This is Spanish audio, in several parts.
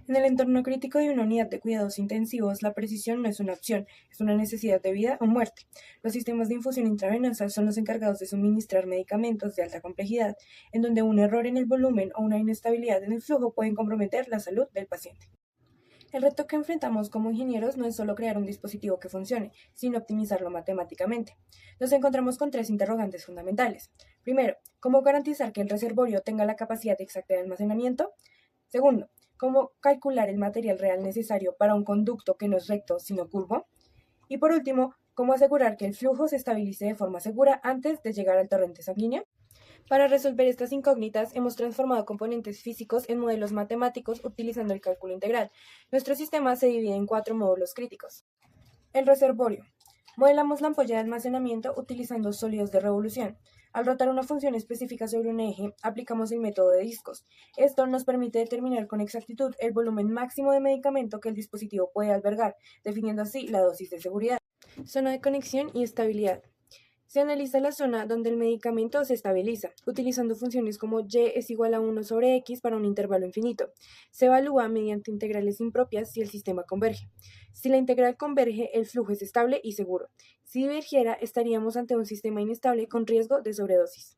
En el entorno crítico de una unidad de cuidados intensivos, la precisión no es una opción, es una necesidad de vida o muerte. Los sistemas de infusión intravenosa son los encargados de suministrar medicamentos de alta complejidad, en donde un error en el volumen o una inestabilidad en el flujo pueden comprometer la salud del paciente. El reto que enfrentamos como ingenieros no es solo crear un dispositivo que funcione, sino optimizarlo matemáticamente. Nos encontramos con tres interrogantes fundamentales. Primero, ¿cómo garantizar que el reservorio tenga la capacidad exacta de almacenamiento? Segundo, ¿cómo calcular el material real necesario para un conducto que no es recto, sino curvo? Y por último, ¿cómo asegurar que el flujo se estabilice de forma segura antes de llegar al torrente sanguíneo? Para resolver estas incógnitas, hemos transformado componentes físicos en modelos matemáticos utilizando el cálculo integral. Nuestro sistema se divide en 4 módulos críticos. El reservorio. Modelamos la ampolla de almacenamiento utilizando sólidos de revolución. Al rotar una función específica sobre un eje, aplicamos el método de discos. Esto nos permite determinar con exactitud el volumen máximo de medicamento que el dispositivo puede albergar, definiendo así la dosis de seguridad. Zona de conexión y estabilidad. Se analiza la zona donde el medicamento se estabiliza, utilizando funciones como y es igual a 1 sobre x para un intervalo infinito. Se evalúa mediante integrales impropias si el sistema converge. Si la integral converge, el flujo es estable y seguro. Si divergiera, estaríamos ante un sistema inestable con riesgo de sobredosis.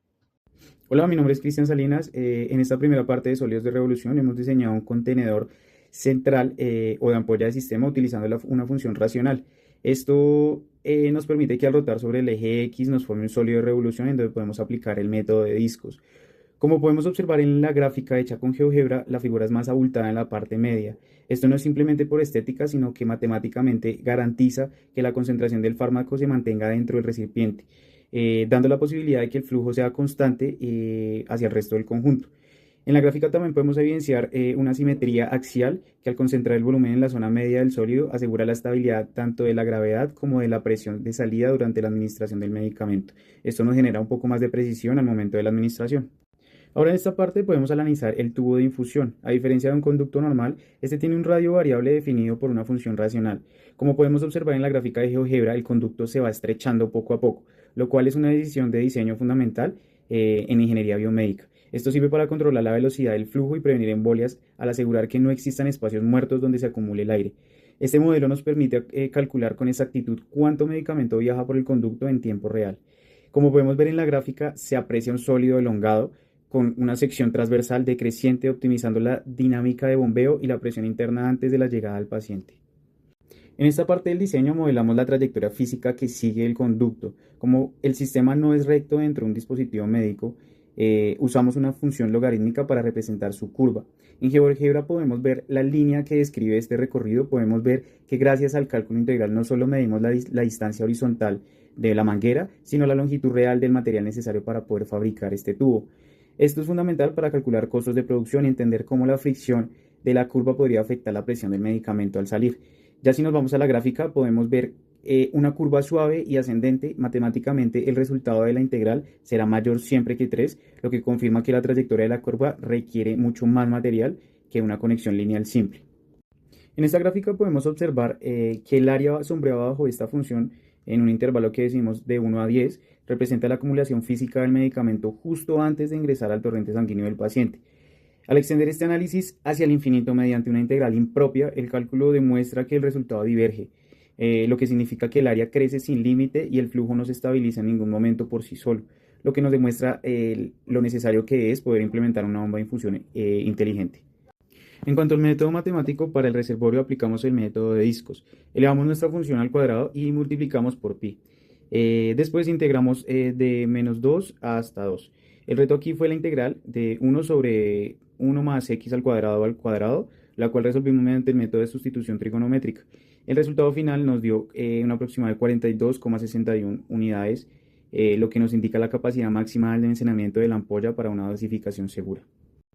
Hola, mi nombre es Cristian Salinas. En esta primera parte de Sólidos de Revolución hemos diseñado un contenedor central o de ampolla de sistema utilizando una función racional. Esto nos permite que al rotar sobre el eje X nos forme un sólido de revolución en donde podemos aplicar el método de discos. Como podemos observar en la gráfica hecha con GeoGebra, la figura es más abultada en la parte media. Esto no es simplemente por estética, sino que matemáticamente garantiza que la concentración del fármaco se mantenga dentro del recipiente, dando la posibilidad de que el flujo sea constante hacia el resto del conjunto. En la gráfica también podemos evidenciar una simetría axial que al concentrar el volumen en la zona media del sólido asegura la estabilidad tanto de la gravedad como de la presión de salida durante la administración del medicamento. Esto nos genera un poco más de precisión al momento de la administración. Ahora en esta parte podemos analizar el tubo de infusión. A diferencia de un conducto normal, este tiene un radio variable definido por una función racional. Como podemos observar en la gráfica de GeoGebra, el conducto se va estrechando poco a poco, lo cual es una decisión de diseño fundamental en ingeniería biomédica. Esto sirve para controlar la velocidad del flujo y prevenir embolias al asegurar que no existan espacios muertos donde se acumule el aire. Este modelo nos permite calcular con exactitud cuánto medicamento viaja por el conducto en tiempo real. Como podemos ver en la gráfica, se aprecia un sólido elongado con una sección transversal decreciente optimizando la dinámica de bombeo y la presión interna antes de la llegada al paciente. En esta parte del diseño modelamos la trayectoria física que sigue el conducto. Como el sistema no es recto dentro de un dispositivo médico, usamos una función logarítmica para representar su curva. En GeoGebra podemos ver la línea que describe este recorrido. Podemos ver que gracias al cálculo integral no solo medimos la distancia horizontal de la manguera, sino la longitud real del material necesario para poder fabricar este tubo. Esto es fundamental para calcular costos de producción y entender cómo la fricción de la curva podría afectar la presión del medicamento al salir. Ya si nos vamos a la gráfica podemos ver una curva suave y ascendente. Matemáticamente el resultado de la integral será mayor siempre que 3, lo que confirma que la trayectoria de la curva requiere mucho más material que una conexión lineal simple. En esta gráfica podemos observar que el área sombreada bajo esta función en un intervalo que decimos de 1 a 10 representa la acumulación física del medicamento justo antes de ingresar al torrente sanguíneo del paciente. Al extender este análisis hacia el infinito mediante una integral impropia, el cálculo demuestra que el resultado diverge, lo que significa que el área crece sin límite y el flujo no se estabiliza en ningún momento por sí solo, lo que nos demuestra lo necesario que es poder implementar una bomba de infusión inteligente. En cuanto al método matemático, para el reservorio aplicamos el método de discos. Elevamos nuestra función al cuadrado y multiplicamos por pi. Después integramos de menos 2 hasta 2. El reto aquí fue la integral de 1 sobre 1 más x al cuadrado, la cual resolvimos mediante el método de sustitución trigonométrica. El resultado final nos dio un aproximado de 42,61 unidades, lo que nos indica la capacidad máxima de almacenamiento de la ampolla para una dosificación segura.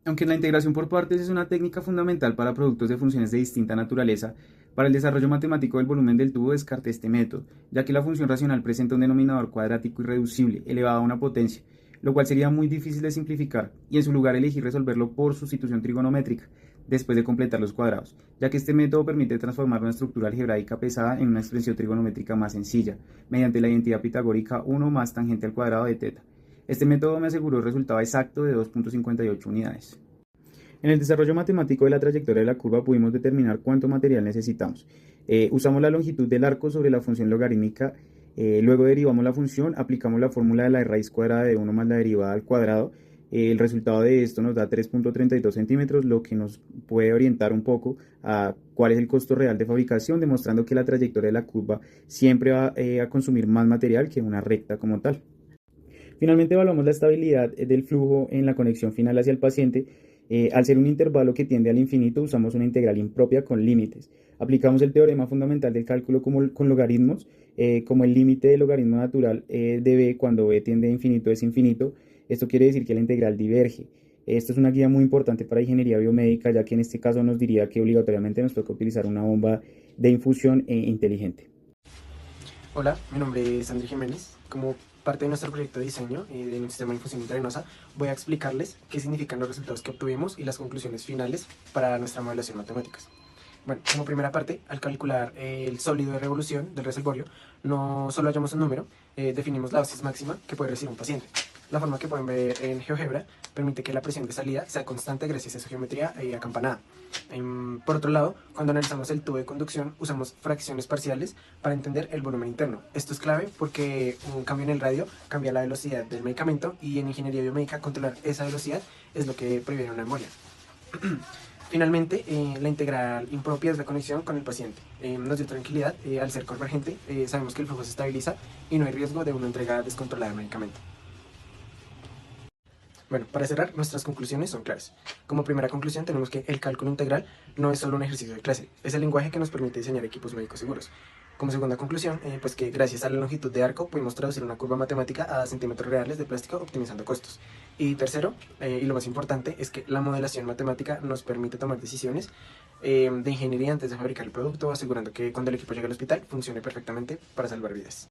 Aunque la integración por partes es una técnica fundamental para productos de funciones de distinta naturaleza, para el desarrollo matemático del volumen del tubo descarté este método, ya que la función racional presenta un denominador cuadrático irreducible elevado a una potencia, lo cual sería muy difícil de simplificar, y en su lugar elegí resolverlo por sustitución trigonométrica, después de completar los cuadrados, ya que este método permite transformar una estructura algebraica pesada en una expresión trigonométrica más sencilla, mediante la identidad pitagórica 1 más tangente al cuadrado de θ. Este método me aseguró el resultado exacto de 2,58 unidades. En el desarrollo matemático de la trayectoria de la curva pudimos determinar cuánto material necesitamos. Usamos la longitud del arco sobre la función logarítmica, luego derivamos la función, aplicamos la fórmula de la raíz cuadrada de 1 más la derivada al cuadrado. El resultado de esto nos da 3.32 centímetros, lo que nos puede orientar un poco a cuál es el costo real de fabricación, demostrando que la trayectoria de la curva siempre va a consumir más material que una recta como tal. Finalmente evaluamos la estabilidad del flujo en la conexión final hacia el paciente. Al ser un intervalo que tiende al infinito, usamos una integral impropia con límites. Aplicamos el teorema fundamental del cálculo con logaritmos, como el límite del logaritmo natural de b cuando b tiende a infinito es infinito. Esto quiere decir que la integral diverge. Esto es una guía muy importante para ingeniería biomédica, ya que en este caso nos diría que obligatoriamente nos toca utilizar una bomba de infusión inteligente. Hola, mi nombre es André Jiménez. Como parte de nuestro proyecto de diseño de un sistema de infusión intravenosa, voy a explicarles qué significan los resultados que obtuvimos y las conclusiones finales para nuestra modelación matemáticas. Bueno, como primera parte, al calcular el sólido de revolución del reservorio, no solo hallamos un número, definimos la dosis máxima que puede recibir un paciente. La forma que pueden ver en GeoGebra permite que la presión de salida sea constante gracias a su geometría acampanada. Por otro lado, cuando analizamos el tubo de conducción, usamos fracciones parciales para entender el volumen interno. Esto es clave porque un cambio en el radio cambia la velocidad del medicamento y en ingeniería biomédica controlar esa velocidad es lo que previene una embolia. Finalmente, la integral impropia es la conexión con el paciente. Nos dio tranquilidad, al ser convergente, sabemos que el flujo se estabiliza y no hay riesgo de una entrega descontrolada de medicamento. Bueno, para cerrar, nuestras conclusiones son claras. Como primera conclusión tenemos que el cálculo integral no es solo un ejercicio de clase, es el lenguaje que nos permite diseñar equipos médicos seguros. Como segunda conclusión, pues que gracias a la longitud de arco pudimos traducir una curva matemática a centímetros reales de plástico optimizando costos. Y tercero, y lo más importante, es que la modelación matemática nos permite tomar decisiones de ingeniería antes de fabricar el producto, asegurando que cuando el equipo llegue al hospital funcione perfectamente para salvar vidas.